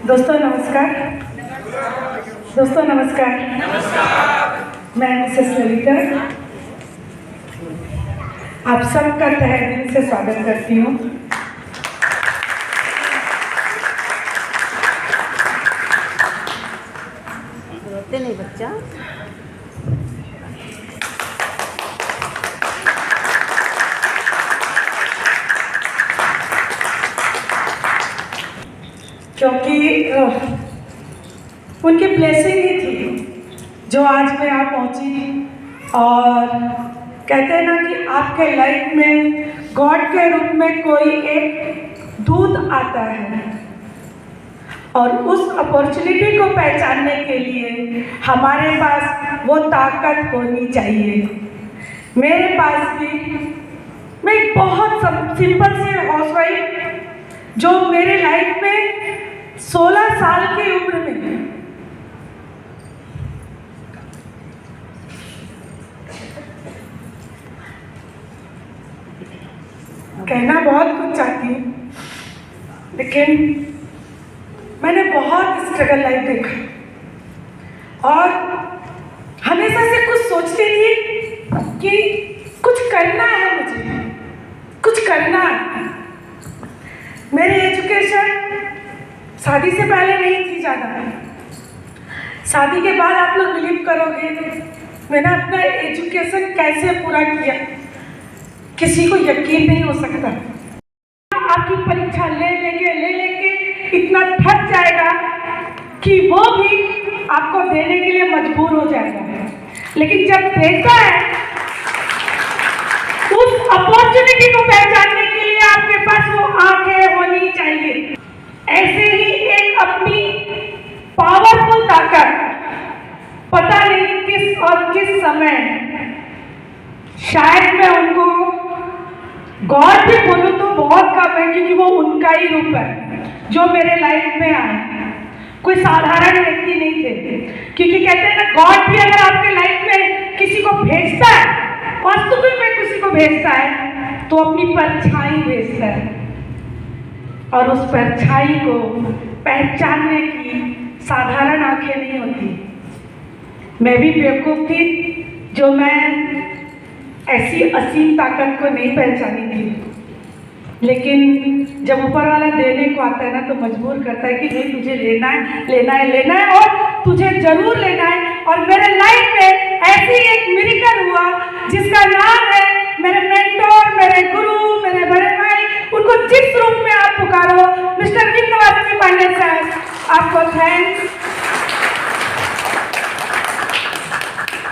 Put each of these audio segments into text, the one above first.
दोस्तों नमस्कार। दोस्तों नमस्कार। मैं मिसेस ललिता आप सबका तहे दिल से स्वागत करती हूँ। रोते नहीं बच्चा। क्योंकि उनकी ब्लेसिंग ही थी जो आज मैं यहाँ पहुँची। और कहते हैं ना कि आपके लाइफ में गॉड के रूप में कोई एक दूत आता है, और उस अपॉर्चुनिटी को पहचानने के लिए हमारे पास वो ताकत होनी चाहिए। मेरे पास भी, मैं एक बहुत सिंपल सी हाउसवाइफ जो मेरे लाइफ में 16 साल की उम्र में कहना बहुत कुछ चाहती हूँ, लेकिन मैंने बहुत स्ट्रगल लाइफ देखा और हमेशा से कुछ सोचती थी कि कुछ करना है, मुझे कुछ करना है। मेरी एजुकेशन शादी से पहले नहीं थी ज़्यादा। शादी के बाद आप लोग बिलीव करोगे मैंने अपना एजुकेशन कैसे पूरा किया, किसी को यकीन नहीं हो सकता। आपकी परीक्षा ले लेके इतना थक जाएगा कि वो भी आपको देने के लिए मजबूर हो जाएगा, लेकिन जब देता है उस अपॉर्चुनिटी को पहचानने के लिए आपके पास वो आंखें होनी चाहिए। ऐसे ही एक अपनी पावरफुल ताकत, पता नहीं किस और किस समय, शायद मैं उनको गॉड भी बोलूं तो बहुत कम है, क्योंकि वो उनका ही रूप है जो मेरे लाइफ में आए। कोई साधारण व्यक्ति नहीं थे, क्योंकि कहते हैं ना गॉड भी अगर आपके लाइफ में किसी को भेजता है, वास्तविक में किसी को भेजता है, तो अपनी परछाई भेजता है, और उस परछाई को पहचानने की साधारण आंखें नहीं होती। मैं भी बेवकूफ थी जो मैं ऐसी असीम ताकत को नहीं पहचानी थी, लेकिन जब ऊपर वाला देने को आता है ना तो मजबूर करता है कि नहीं तुझे लेना है, लेना है, लेना है, और तुझे जरूर लेना है। और मेरे लाइफ में ऐसी एक मिरेकल हुआ जिसका नाम है मेरे मेंटोर, मेरे गुरु, मेरे बड़े भाई, उनको जिस रूप में आप पुकारो, मिस्टर विंध्यवासिनी पांडे सर, आपको थैंक्स।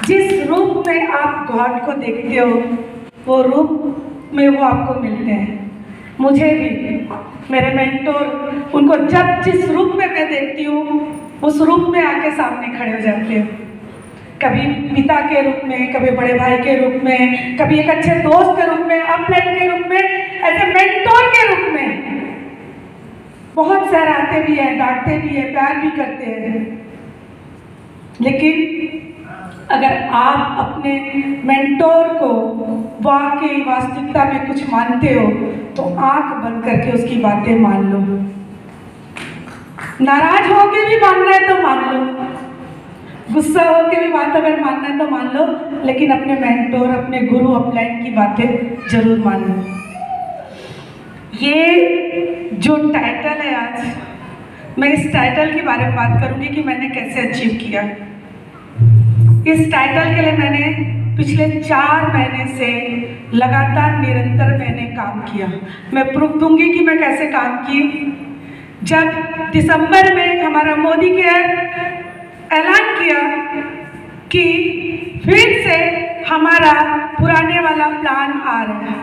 जिस रूप में आप गॉड को देखते हो वो रूप में वो आपको मिलते हैं। मुझे भी मेरे मेंटोर, उनको जब जिस रूप में मैं देखती हूँ उस रूप में आके सामने खड़े हो जाते हैं। कभी पिता के रूप में, कभी बड़े भाई के रूप में, कभी एक अच्छे दोस्त के रूप में, अपलाइन के रूप में, ऐसे मेंटोर के रूप में। बहुत सराहते भी हैं, डांटते भी हैं, प्यार भी करते हैं, लेकिन अगर आप अपने मेंटोर को वाकई वास्तविकता में कुछ मानते हो तो आंख बंद करके उसकी बातें मान लो। नाराज होके भी मानना है तो मान लो, गुस्सा होके भी बात अगर मानना है तो मान लो, लेकिन अपने मेंटोर, अपने गुरु, अपलाइन की बातें जरूर मान लो। ये जो टाइटल है आज, मैं इस टाइटल के बारे में बात करूंगी कि मैंने कैसे अचीव किया। इस टाइटल के लिए मैंने पिछले 4 महीने से लगातार निरंतर मैंने काम किया। मैं प्रूफ दूंगी कि मैं कैसे काम की। जब दिसंबर में हमारा मोदी केयर ऐलान किया कि फिर से हमारा पुराने वाला प्लान आ रहा है,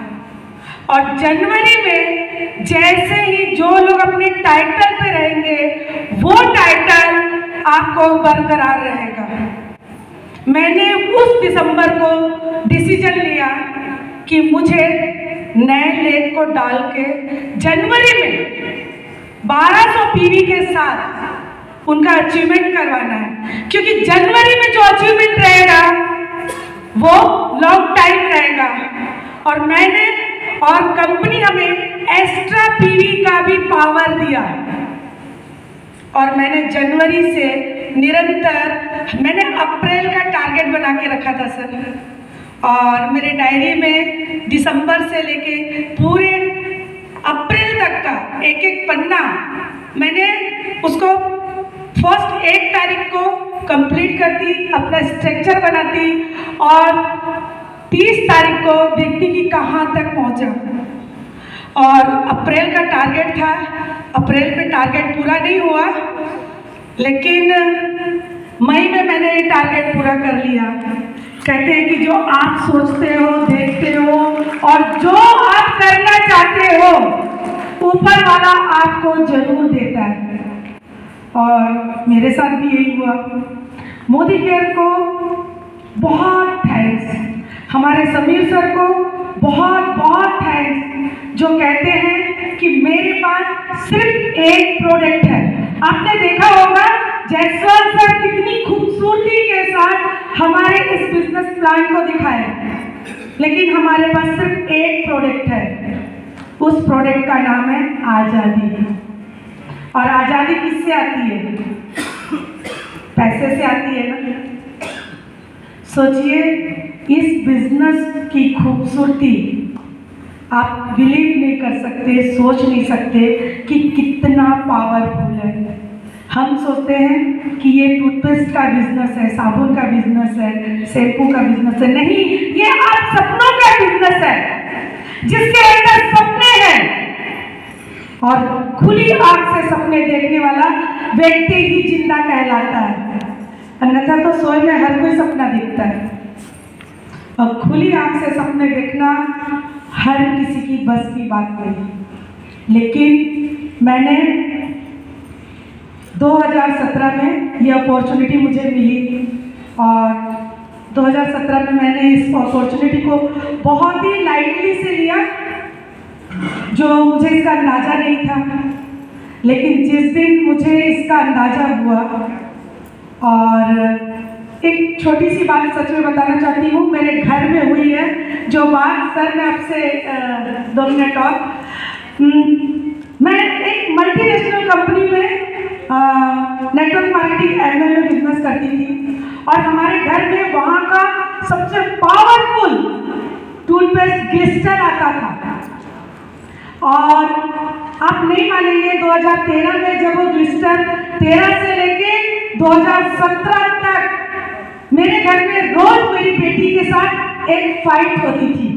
और जनवरी में जैसे ही जो लोग अपने टाइटल पे रहेंगे वो टाइटल आपको बरकरार रहेगा। मैंने उस दिसंबर को डिसीजन लिया कि मुझे नए लेख को डाल के जनवरी में 1200 पीवी के साथ उनका अचीवमेंट करवाना है, क्योंकि जनवरी में जो अचीवमेंट रहेगा वो लॉन्ग टाइम रहेगा। और मैंने और कंपनी हमें एक्स्ट्रा पीवी का भी पावर दिया, और मैंने जनवरी से निरंतर, मैंने अप्रैल का टारगेट बना के रखा था सर, और मेरे डायरी में दिसंबर से लेके पूरे अप्रैल तक का एक एक पन्ना मैंने उसको फर्स्ट 1 तारीख को कंप्लीट करती, अपना स्ट्रक्चर बनाती और 30 तारीख को देखती कि कहाँ तक पहुँचा। और अप्रैल का टारगेट था, अप्रैल में टारगेट पूरा नहीं हुआ, लेकिन मई में मैंने ये टारगेट पूरा कर लिया। कहते हैं कि जो आप सोचते हो, देखते हो और जो आप करना चाहते हो, ऊपर वाला आपको जरूर देता है। और मेरे साथ भी यही हुआ। मोदी केयर को बहुत थैंक्स, हमारे समीर सर को बहुत बहुत थैंक्स, जो कहते हैं कि मेरे पास सिर्फ एक प्रोडक्ट है। आपने देखा होगा जायसवाल सर कितनी खूबसूरती के साथ हमारे इस बिजनेस प्लान को दिखाए, लेकिन हमारे पास सिर्फ एक प्रोडक्ट है। उस प्रोडक्ट का नाम है आज़ादी। और आज़ादी किससे आती है? पैसे से आती है ना। सोचिए, इस बिजनेस की खूबसूरती आप बिलीव नहीं कर सकते, सोच नहीं सकते कि कितना पावरफुल है। हम सोचते हैं कि ये टूथपेस्ट का बिजनेस है, साबुन का बिजनेस है, शैम्पू का बिजनेस है। नहीं, ये आप सपनों का बिजनेस है, जिसके अंदर सपने हैं। और खुली आंख से सपने देखने वाला व्यक्ति ही जिंदा कहलाता है, अन्यथा तो सोए में हर कोई सपना देखता है। और खुली आंख से सपने देखना हर किसी की बस की बात नहीं। लेकिन मैंने 2017 में ये अपॉर्चुनिटी मुझे मिली, और 2017 में मैंने इस अपॉर्चुनिटी को बहुत ही लाइटली से लिया, जो मुझे इसका अंदाज़ा नहीं था। लेकिन जिस दिन मुझे इसका अंदाज़ा हुआ, और एक छोटी सी बात सच में बताना चाहती हूँ, मेरे घर में हुई है जो बात। सर मैं आपसे 2 मिनट और, मैं एक मल्टीनेशनल कंपनी में नेटवर्क मार्केटिंग एमएल में बिजनेस करती थी, और हमारे घर में वहाँ का सबसे पावरफुल टूथपेस्ट ग्लिस्टर आता था। और आप नहीं मानेंगे, 2013 में जब वो ग्लिस्टर 13 से लेके 2017 तक मेरे घर में रोज मेरी बेटी के साथ एक फाइट होती थी।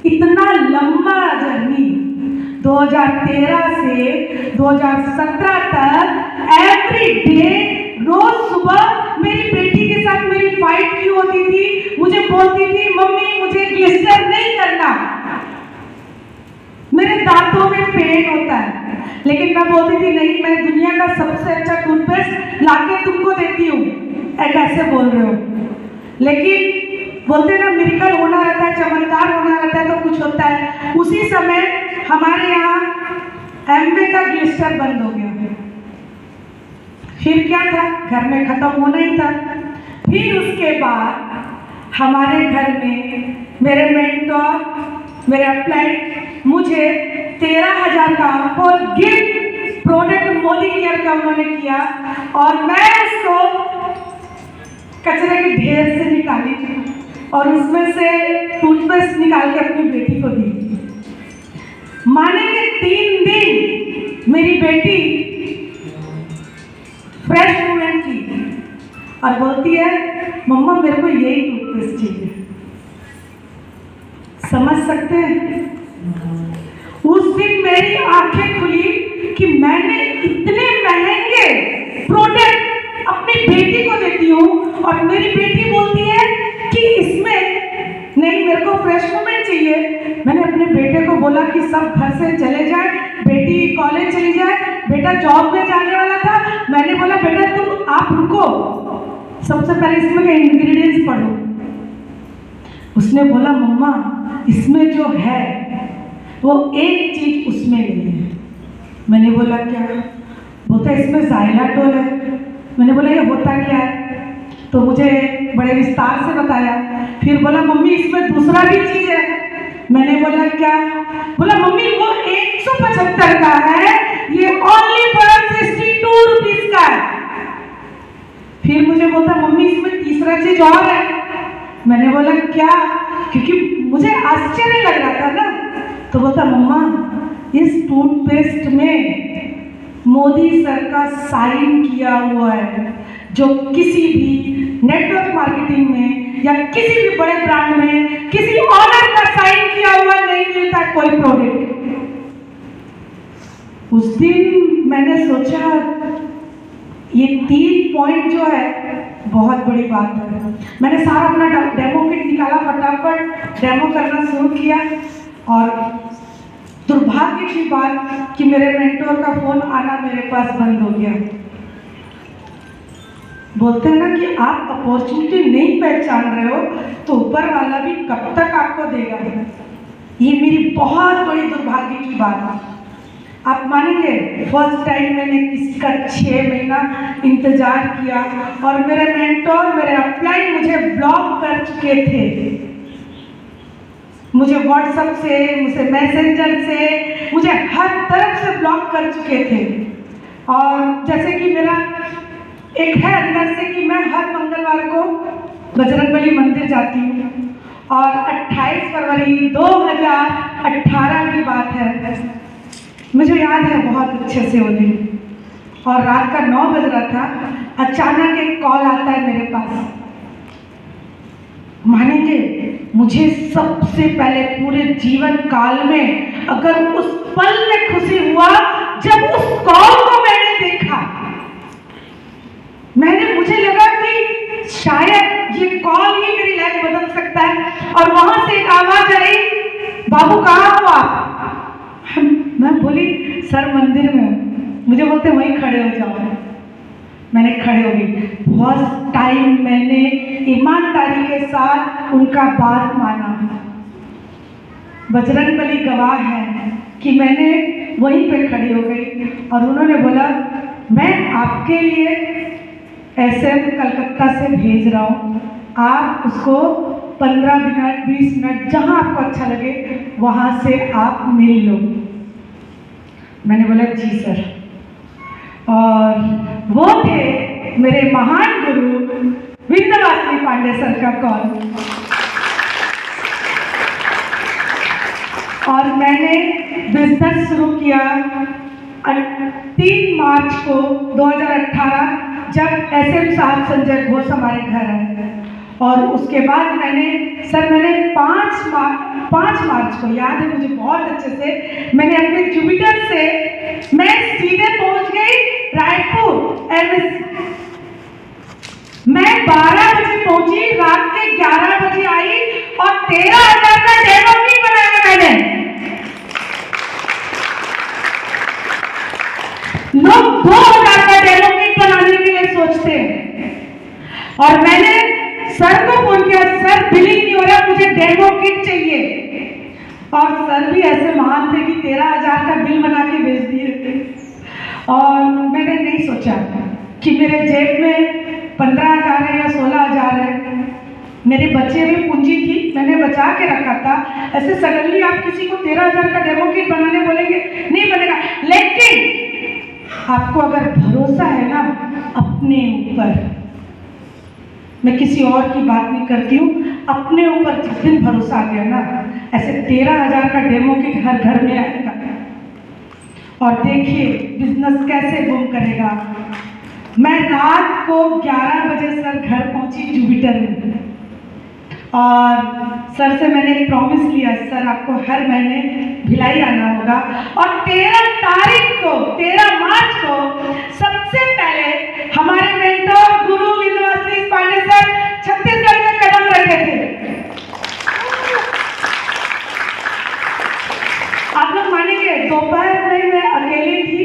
इतना लंबा जर्नी 2013 से 2017 तक एवरी डे रोज सुबह मेरी बेटी के साथ मेरी फाइट क्यों होती थी? मुझे बोलती थी, मम्मी मुझे ग्लिस्टर नहीं करना, मेरे दांतों में पेन होता है। लेकिन मैं बोलती थी, नहीं, मैं दुनिया का सबसे अच्छा टूथपेस्ट लाके तुमको देती हूँ, कैसे बोल रहे हो? लेकिन बोलते ना, मिरेकल होना रहता है, चमत्कार होना रहता है तो कुछ होता है। उसी समय हमारे यहाँ एमवे का ग्लिस्टर बंद हो गया। फिर क्या था, घर में खत्म होना ही था। फिर उसके बाद हमारे घर में मेरे मेंटोर, मेरे अपलाइड मुझे 13,000 का for gift product Modi care का उन्होंने किया, और मैं उसको कचरे के ढेर से निकाली और उसमें से टूथपेस्ट निकाल के अपनी बेटी को दी। मानेंगे 3 दिन मेरी बेटी फ्रेश मूवमेंट की, और बोलती है, मम्मा मेरे को यही टूथपेस्ट चाहिए। समझ सकते हैं? उस दिन मेरी आंखें खुली कि मैंने इतने महंगे प्रोडक्ट अपनी बेटी को देती हूँ, और मेरी बेटी बोलती है कि इसमें नहीं, मेरे को फ्रेश मूवमेंट चाहिए। मैंने अपने बेटे को बोला कि सब घर से चले जाए, बेटी कॉलेज चली जाए, बेटा जॉब में जाने वाला था। मैंने बोला, बेटा तुम आप रुको, सबसे पहले इसमें के इंग्रेडिएंट्स पढ़ो। उसने बोला, मम्मा इसमें जो है वो एक चीज उसमें नहीं है। मैंने बोला, क्या? बोलता इसमें ज़ाइलाटोल है। मैंने बोला, ये होता क्या है? तो मुझे बड़े विस्तार से बताया। फिर बोला, मम्मी इसमें दूसरा भी चीज़ है। मैंने बोला, क्या? बोला, मम्मी वो 175 का है, ये ओनली फॉर 62 रुपीज बोलता मम्मी इसमें तीसरा चीज और है। मैंने बोला क्या, क्योंकि मुझे आश्चर्य लग रहा था ना। तो बोलता मम्मा इस टूथपेस्ट में मोदी सर का साइन किया हुआ है, जो किसी भी नेटवर्क मार्केटिंग में या किसी भी बड़े ब्रांड में किसी ऑनर का साइन किया हुआ नहीं मिलता कोई प्रोडक्ट। उस दिन मैंने सोचा ये 3 पॉइंट जो है बहुत बड़ी बात है। मैंने सारा अपना डेमो किट निकाला, फटाफट डेमो करना शुरू किया। और दुर्भाग्य की बात कि मेरे मेंटोर का फोन आना मेरे पास बंद हो गया। बोलते हैं ना कि आप अपॉर्चुनिटी नहीं पहचान रहे हो तो ऊपर वाला भी कब तक आपको देगा। ये मेरी बहुत बड़ी दुर्भाग्य की बात है। आप मानेंगे फर्स्ट टाइम मैंने किसी का 6 महीना इंतजार किया और मेरे मेंटोर, मेरे अपलाइन मुझे ब्लॉक कर चुके थे। मुझे व्हाट्सएप से, मुझे मैसेंजर से, मुझे हर तरफ से ब्लॉक कर चुके थे। और जैसे कि मेरा एक है अंदर से कि मैं हर मंगलवार को बजरंगबली मंदिर जाती हूँ। और 28 फरवरी 2018 की बात है, मुझे याद है बहुत अच्छे से वो दिन। और रात का 9 बज रहा था, अचानक एक कॉल आता है मेरे पास। मानेंगे मुझे सबसे पहले पूरे जीवन काल में अगर उस पल में खुशी हुआ जब उस कॉल को मैंने देखा। मुझे लगा कि शायद ये कॉल ही मेरी लाइफ बदल सकता है। और वहां से एक आवाज आई, बाबू कहाँ हो आप? मैं बोली सर मंदिर में। मुझे बोलते वहीं खड़े हो जाओ। मैंने खड़े हो गई। फर्स्ट टाइम मैंने ईमानदारी के साथ उनका बात माना। बजरंगबली गवाह है कि मैंने वहीं पे खड़ी हो गई और उन्होंने बोला मैं आपके लिए एसएम कलकत्ता से भेज रहा हूँ, आप उसको 15 मिनट 20 मिनट जहाँ आपको अच्छा लगे वहाँ से आप मिल लो। मैंने बोला जी सर। और वो थे मेरे महान गुरु विंध्यवासिनी पांडे सर का कॉल। और मैंने बिजनेस शुरू किया 3 मार्च को 2018, जब एसएम साहब संजय घोष हमारे घर आए। और उसके बाद मैंने 5 मार्च को याद है मुझे बहुत अच्छे से, मैंने अपने जुपिटर से मैं सीधे पहुंच गई रायपुर एमएस। मैं 12 बजे पहुंची, रात के 11 बजे आई और 13,000 का डेमो किट बनाया मैंने। लोग 2,000 का डेमो किट बनाने के लिए सोचते हैं। और मैंने सर को फोन किया, सर बिलिंग नहीं हो रहा, मुझे डेमो किट चाहिए। और सर भी ऐसे महान थे कि 13,000 का बिल बना के भेज दिए थे। और मैंने नहीं सोचा कि मेरे जेब में 15,000 है या 16,000 है। मेरे बच्चे में पूंजी थी, मैंने बचा के रखा था। ऐसे सडनली आप किसी को 13,000 का डेमो किट बनाने बोलेंगे, नहीं बनेगा। लेकिन आपको अगर भरोसा है ना अपने ऊपर, मैं किसी और की बात नहीं करती हूँ, अपने ऊपर जिस दिन भरोसा आ गया ना, ऐसे 13,000 का डेमो किट हर घर में आएगा। और देखिए बिजनेस कैसे बूम करेगा। मैं रात को 11 बजे सर घर पहुंची जुपिटर में। और सर से मैंने एक प्रॉमिस लिया, सर आपको हर महीने भिलाई आना होगा। और 13 मार्च को सबसे पहले हमारे मेंटर गुरु विंध्यवासिनी पांडे सर छत्तीसगढ़ में कदम रखे थे। आप लोग मानेंगे दोपहर में मैं अकेली थी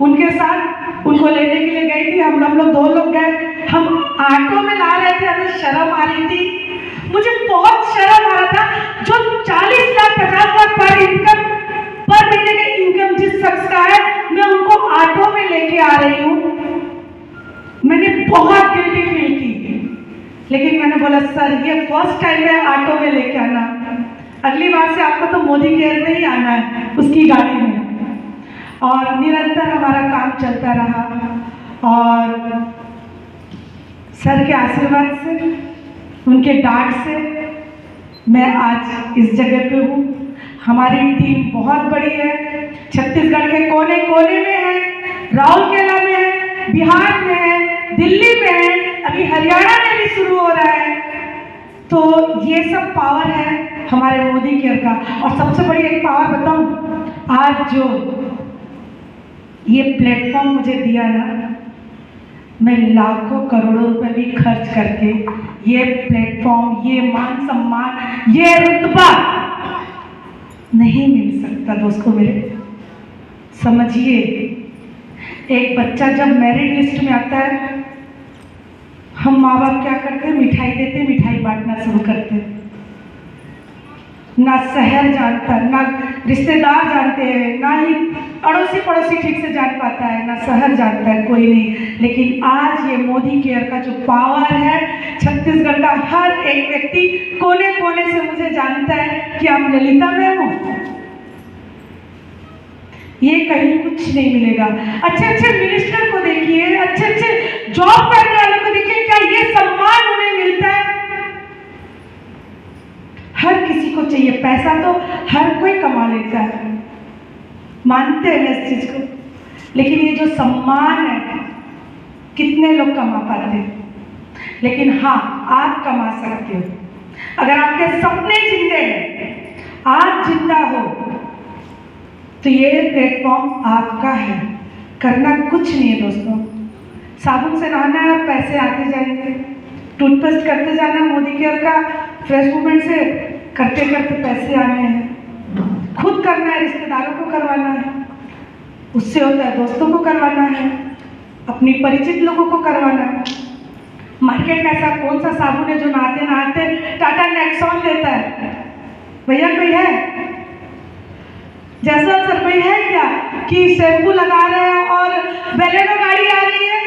उनके साथ, उनको लेने के लिए गई थी। हम लोग 2 लोग गए, हम ऑटो में ला रहे थे, हमें शर्म आ रही थी, मुझे बहुत शर्म आ रहा था। जो 40 लाख 50 लाख पर महीने का इनकम जिस शख्स का है, मैं उनको ऑटो में लेके आ रही हूँ। मैंने बहुत गिल्टी फील की। लेकिन मैंने बोला सर ये फर्स्ट टाइम है ऑटो में लेके आना, अगली बार से आपको तो मोदी केयर में ही आना है, उसकी गाड़ी में। और निरंतर हमारा काम चलता रहा। और सर के आशीर्वाद से, उनके डांट से मैं आज इस जगह पे हूँ। हमारी टीम बहुत बड़ी है, छत्तीसगढ़ के कोने कोने में है, राउरकेला में है, बिहार में है, दिल्ली में है, अभी हरियाणा में भी शुरू हो रहा है। तो ये सब पावर है हमारे मोदी केयर का। और सबसे बड़ी एक पावर बताऊं, आज जो ये प्लेटफॉर्म मुझे दिया ना, मैं लाखों करोड़ों रुपए भी खर्च करके ये प्लेटफॉर्म, ये मान सम्मान, ये रुतबा नहीं मिल सकता दोस्तों मेरे। समझिए, एक बच्चा जब मेरिट लिस्ट में आता है, हम माँ बाप क्या करते हैं, मिठाई देते, मिठाई बांटना शुरू करते हैं। ना शहर जानता, ना रिश्तेदार जानते हैं, ना ही अड़ोसी पड़ोसी ठीक से जान पाता है, ना शहर जानता है, कोई नहीं। लेकिन आज ये मोदी केयर का जो पावर है, छत्तीसगढ़ का हर एक व्यक्ति कोने कोने से मुझे जानता है कि आप ललिता में हो। ये कहीं कुछ नहीं मिलेगा। अच्छे अच्छे मिनिस्टर को देखिए, अच्छे अच्छे जॉब करने वालों को देखिए, क्या ये सम्मान उन्हें मिलता है? हर किसी को चाहिए पैसा, तो हर कोई कमा लेता है, मानते हैं इस चीज को। लेकिन ये जो सम्मान है, कितने लोग कमा पाते हैं? लेकिन हाँ, आप कमा सकते हो अगर आपके सपने जिंदे हैं, आप जिंदा हो, तो ये प्लेटफॉर्म आपका है। करना कुछ नहीं है दोस्तों, साबुन से नहाना है और पैसे आते जाएंगे। टूथपेस्ट करते जाना, मोदी केयर का फ्रेश मूवमेंट से करते करते पैसे आने हैं। खुद करना है, रिश्तेदारों को करवाना है, उससे होता है दोस्तों को करवाना है, अपनी परिचित लोगों को करवाना है। मार्केट में ऐसा कौन सा साबुन है जो नहाते नहाते टाटा नेक्सॉन देता है? भैया कोई है? जैसा सर कोई है क्या कि शैम्पू लगा रहे हैं और बेलेनो गाड़ी आ रही है?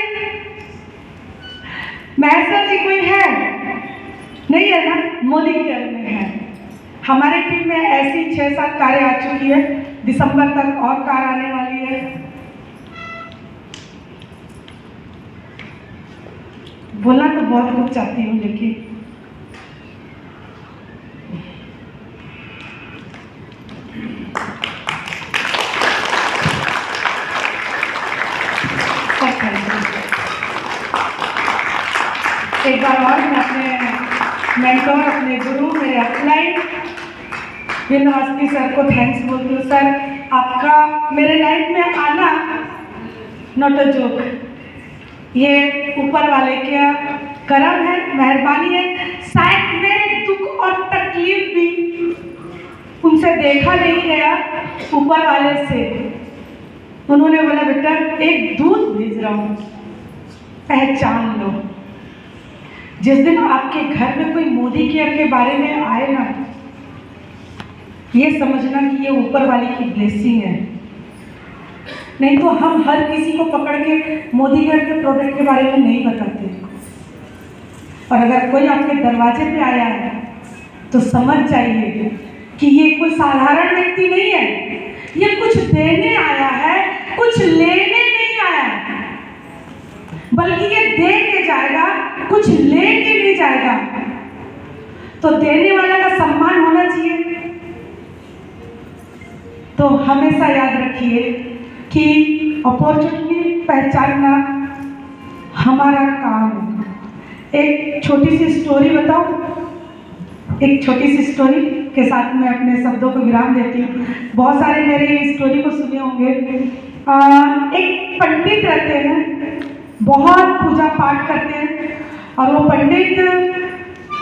महसा जी कोई है? नहीं है ना, मोदी केयर में है। हमारी टीम में ऐसी 6-7 कारें आ चुकी है, दिसंबर तक और कार आने वाली है। बोलना तो बहुत कुछ चाहती हूँ, लेकिन एक बार और मैं अपने मेंटोर, अपने गुरु, मेरे अपलाइन विंद अवस्थी सर को थैंक्स बोलती हूँ। सर, आपका मेरे लाइफ में आना नॉट अ जोक, ये ऊपर वाले का करम है, मेहरबानी है। शायद मेरे दुख और तकलीफ भी उनसे देखा नहीं गया, ऊपर वाले से। उन्होंने बोला, बेटा एक दूध भेज रहा हूँ, पहचान लो। जिस दिन आपके घर में कोई मोदी केयर के बारे में आए ना, ये समझना कि ये ऊपर वाले की ब्लेसिंग है। नहीं तो हम हर किसी को पकड़ के मोदी केयर के प्रोडक्ट के बारे में नहीं बताते। और अगर कोई आपके दरवाजे पे आया है तो समझ जाइए कि ये कोई साधारण व्यक्ति नहीं है, ये कुछ देने आया है, कुछ लेने नहीं आया है, बल्कि ये दे के जाएगा, कुछ लेके नहीं जाएगा। तो देने वाला का सम्मान होना चाहिए। तो हमेशा याद रखिए कि अपॉर्चुनिटी पहचानना हमारा काम है। एक छोटी सी स्टोरी बताऊं? एक छोटी सी स्टोरी के साथ मैं अपने शब्दों को विराम देती हूँ। बहुत सारे मेरे इस स्टोरी को सुने होंगे। एक पंडित रहते हैं, बहुत पूजा पाठ करते हैं, और वो पंडित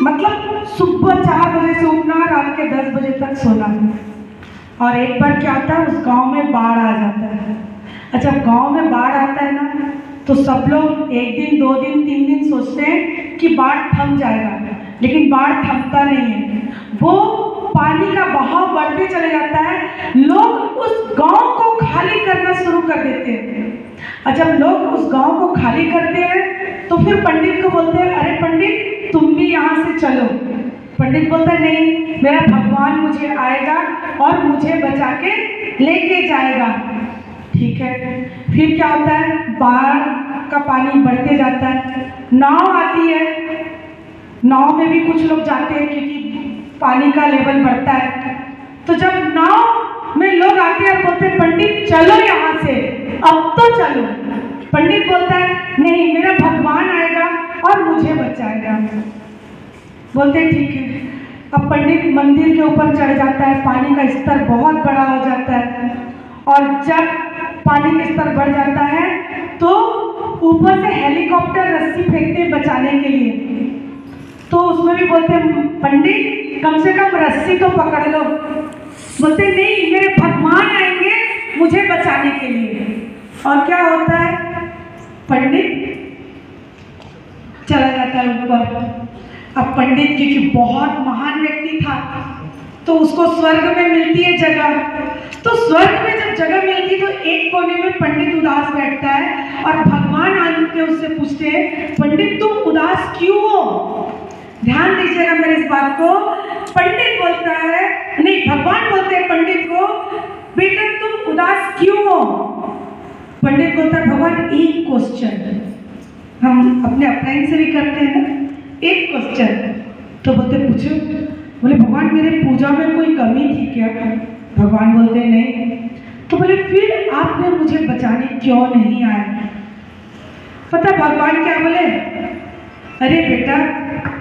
मतलब सुबह 4 बजे से उठना, रात के 10 बजे तक सोना। और एक बार क्या होता है, उस गांव में बाढ़ आ जाता है। अच्छा, गांव में बाढ़ आता है ना, तो सब लोग 1 दिन 2 दिन 3 दिन सोचते हैं कि बाढ़ थम जाएगा, लेकिन बाढ़ थमता नहीं है। वो पानी का बहाव बढ़ते चले जाता है। लोग उस गांव को खाली करना शुरू कर देते हैं। और जब लोग उस गांव को खाली करते हैं तो फिर पंडित को बोलते हैं, अरे पंडित तुम भी यहाँ से चलो। पंडित बोलता है, नहीं, मेरा भगवान मुझे आएगा और मुझे बचा के लेके जाएगा। ठीक है। फिर क्या होता है, बाढ़ का पानी बढ़ते जाता है, नाव आती है, नाव में भी कुछ लोग जाते हैं क्योंकि पानी का लेवल बढ़ता है। तो जब नाव में लोग आते हैं और बोलते हैं पंडित चलो यहाँ से, अब तो चलो। पंडित बोलता है नहीं, मेरा भगवान आएगा और मुझे बचाएगा। बोलते हैं ठीक है। अब पंडित मंदिर के ऊपर चढ़ जाता है, पानी का स्तर बहुत बड़ा हो जाता है, और जब पानी का स्तर बढ़ जाता है तो ऊपर से हेलीकॉप्टर रस्सी फेंकते हैं बचाने के लिए। तो उसमें भी बोलते हैं पंडित कम से कम रस्सी तो पकड़ लो। बोलते नहीं, मेरे भगवान आएंगे मुझे बचाने के लिए। और क्या होता है, पंडित चला जाता है ऊपर। अब पंडित क्योंकि बहुत महान व्यक्ति था तो उसको स्वर्ग में मिलती है जगह। तो स्वर्ग में जब जगह मिलती तो एक कोने में पंडित उदास बैठता है और भगवान आके उससे पूछते हैं पंडित तुम उदास क्यों हो। ध्यान दीजिएगा मेरे इस बात को। पंडित बोलता है, नहीं भगवान बोलते हैं पंडित को, बेटा तुम उदास क्यों हो। पंडित बोलता है भगवान एक क्वेश्चन, हम अपने अपलाइन से भी करते हैं ना, एक क्वेश्चन। तो बोलते पूछो। बोले भगवान मेरे पूजा में कोई कमी थी क्या। भगवान बोलते नहीं। तो बोले फिर आपने मुझे बचाने क्यों नहीं आए। पता भगवान क्या बोले, अरे बेटा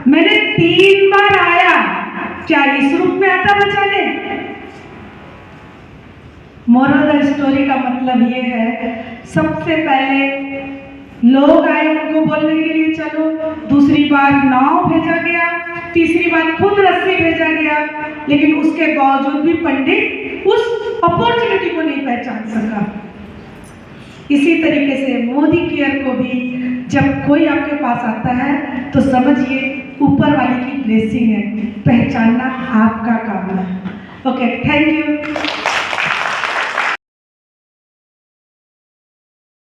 मैंने 3 बार आया, क्या इस रूप में आता बचाने। मोरल द स्टोरी का मतलब ये है, सबसे पहले लोग आए उनको बोलने के लिए चलो, दूसरी बार नाव भेजा गया, तीसरी बार खुद रस्सी भेजा गया, लेकिन उसके बावजूद भी पंडित उस अपॉर्चुनिटी को नहीं पहचान सका। इसी तरीके से मोदी केयर को भी जब कोई आपके पास आता है तो समझिए ऊपर वाले की ब्लेसिंग है, पहचानना आपका काम है। Okay, thank you.